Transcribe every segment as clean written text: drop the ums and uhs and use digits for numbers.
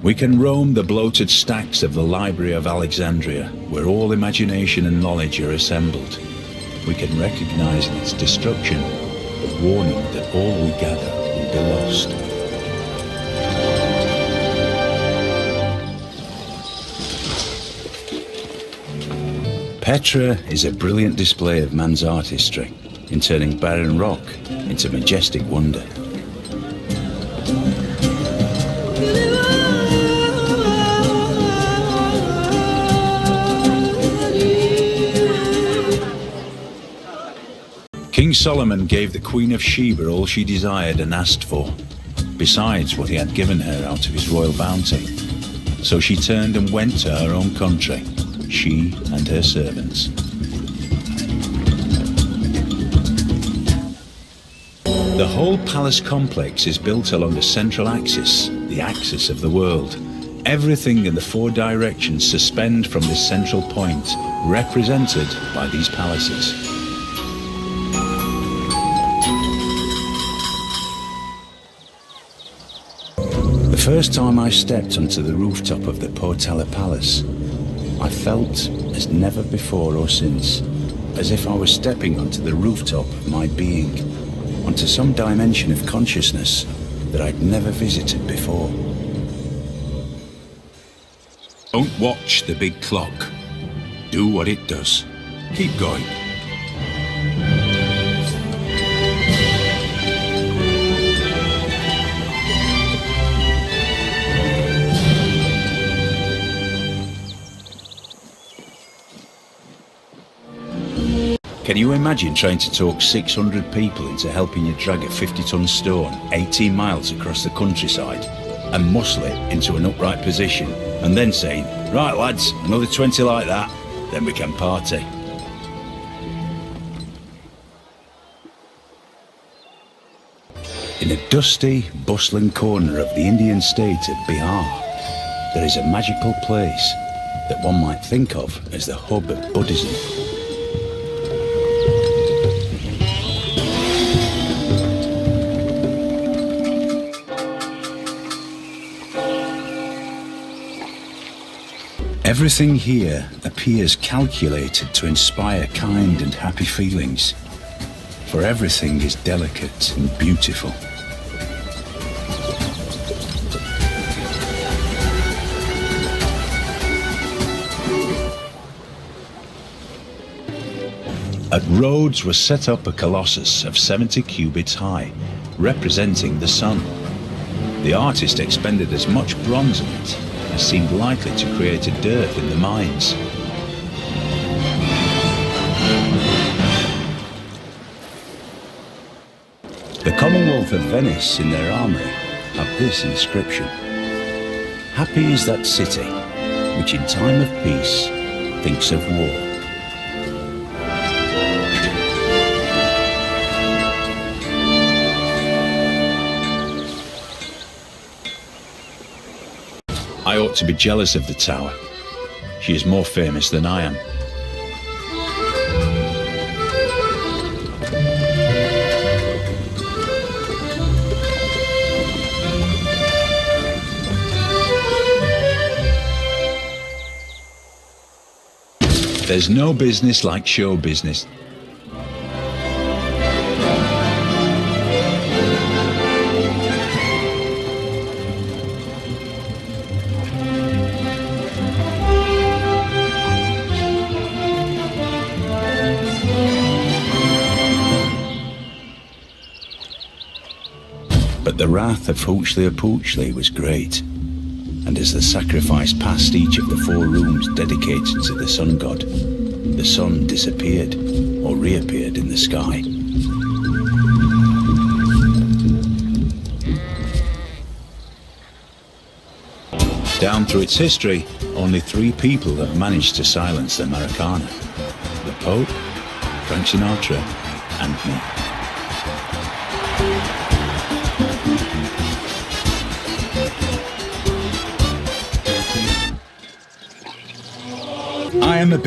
We can roam the bloated stacks of the Library of Alexandria, where all imagination and knowledge are assembled. We can recognize in its destruction the warning that all we gather will be lost. Petra is a brilliant display of man's artistry in turning barren rock into majestic wonder. King Solomon gave the Queen of Sheba all she desired and asked for, besides what he had given her out of his royal bounty. So she turned and went to her own country, she and her servants. The whole palace complex is built along a central axis, the axis of the world. Everything in the four directions suspend from this central point, represented by these palaces. The first time I stepped onto the rooftop of the Portella Palace, I felt, as never before or since, as if I was stepping onto the rooftop of my being, onto some dimension of consciousness that I'd never visited before. Don't watch the big clock. Do what it does. Keep going. Can you imagine trying to talk 600 people into helping you drag a 50-ton stone 18 miles across the countryside and muscle it into an upright position and then saying, "Right lads, another 20 like that, then we can party"? In a dusty, bustling corner of the Indian state of Bihar, there is a magical place that one might think of as the hub of Buddhism. Everything here appears calculated to inspire kind and happy feelings, for everything is delicate and beautiful. At Rhodes was set up a colossus of 70 cubits high, representing the sun. The artist expended as much bronze in it as seemed likely to create a dearth in the mines. The Commonwealth of Venice in their armoury have this inscription: "Happy is that city which in time of peace thinks of war." I ought to be jealous of the tower. She is more famous than I am. There's no business like show business. But the wrath of Huxley was great, and as the sacrifice passed each of the 4 rooms dedicated to the sun god, the sun disappeared or reappeared in the sky. Down through its history, only 3 people have managed to silence the Maracana: the Pope, Frank Sinatra, and me.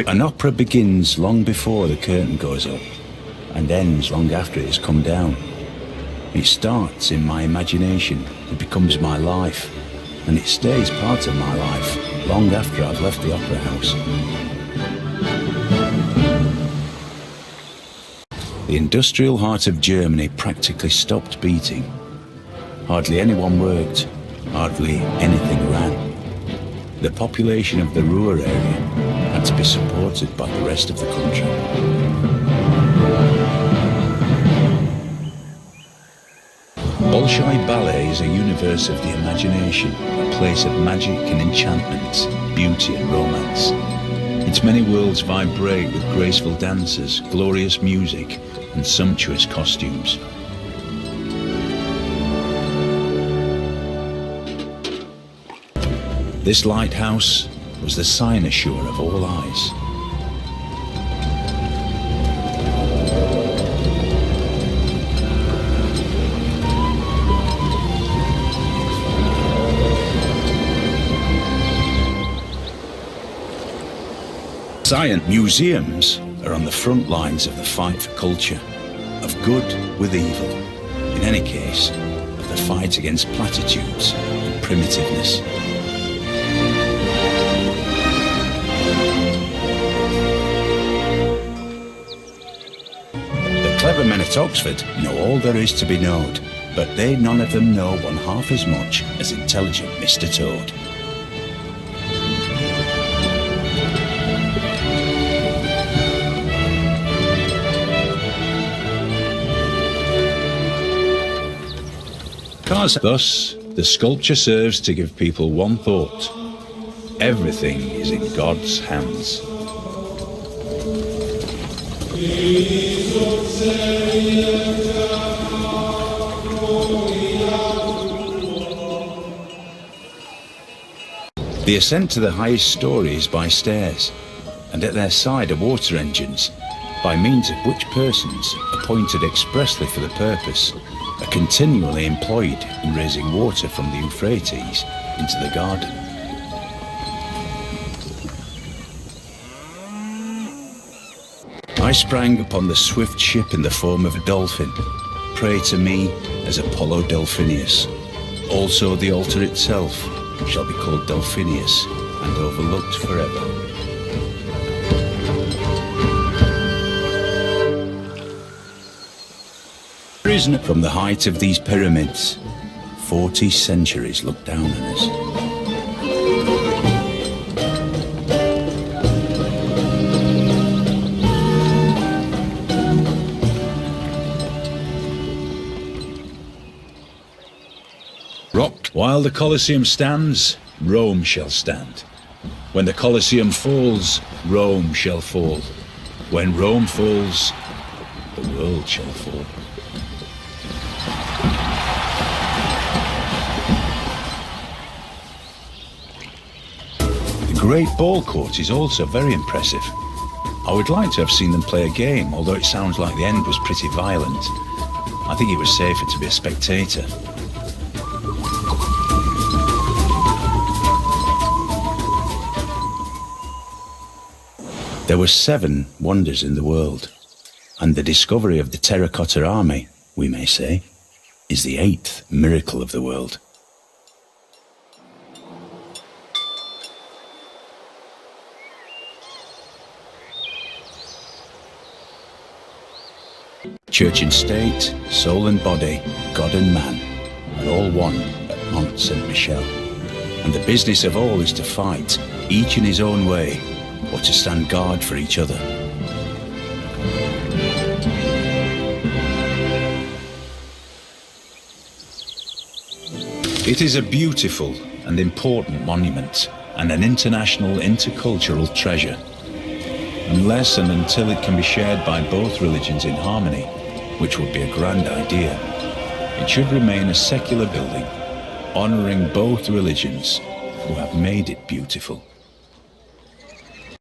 An opera begins long before the curtain goes up and ends long after it has come down. It starts in my imagination, it becomes my life, and it stays part of my life long after I've left the opera house. The industrial heart of Germany practically stopped beating. Hardly anyone worked, hardly anything ran. The population of the Ruhr area had to be supported by the rest of the country. Bolshoi Ballet is a universe of the imagination, a place of magic and enchantment, beauty and romance. Its many worlds vibrate with graceful dancers, glorious music, and sumptuous costumes. This lighthouse was the cynosure of all eyes. Science museums are on the front lines of the fight for culture, of good with evil, in any case, of the fight against platitudes and primitiveness. The clever men at Oxford know all there is to be known, but they none of them know one half as much as intelligent Mr. Toad. Thus, the sculpture serves to give people one thought: everything is in God's hands. The ascent to the highest story is by stairs, and at their side are water engines, by means of which persons, appointed expressly for the purpose, are continually employed in raising water from the Euphrates into the garden. I sprang upon the swift ship in the form of a dolphin. Pray to me as Apollo Delphinius. Also the altar itself shall be called Delphinius and overlooked forever. From the height of these pyramids, 40 centuries look down on us. Rocked while the Colosseum stands, Rome shall stand. When the Colosseum falls, Rome shall fall. When Rome falls, the world shall fall. The Great Ball Court is also very impressive. I would like to have seen them play a game, although it sounds like the end was pretty violent. I think it was safer to be a spectator. There were 7 wonders in the world, and the discovery of the Terracotta Army, we may say, is the 8th miracle of the world. Church and state, soul and body, God and man are all one at Mont Saint-Michel, and the business of all is to fight, each in his own way, or to stand guard for each other. It is a beautiful and important monument and an international intercultural treasure. Unless and until it can be shared by both religions in harmony, which would be a grand idea, it should remain a secular building, honouring both religions who have made it beautiful.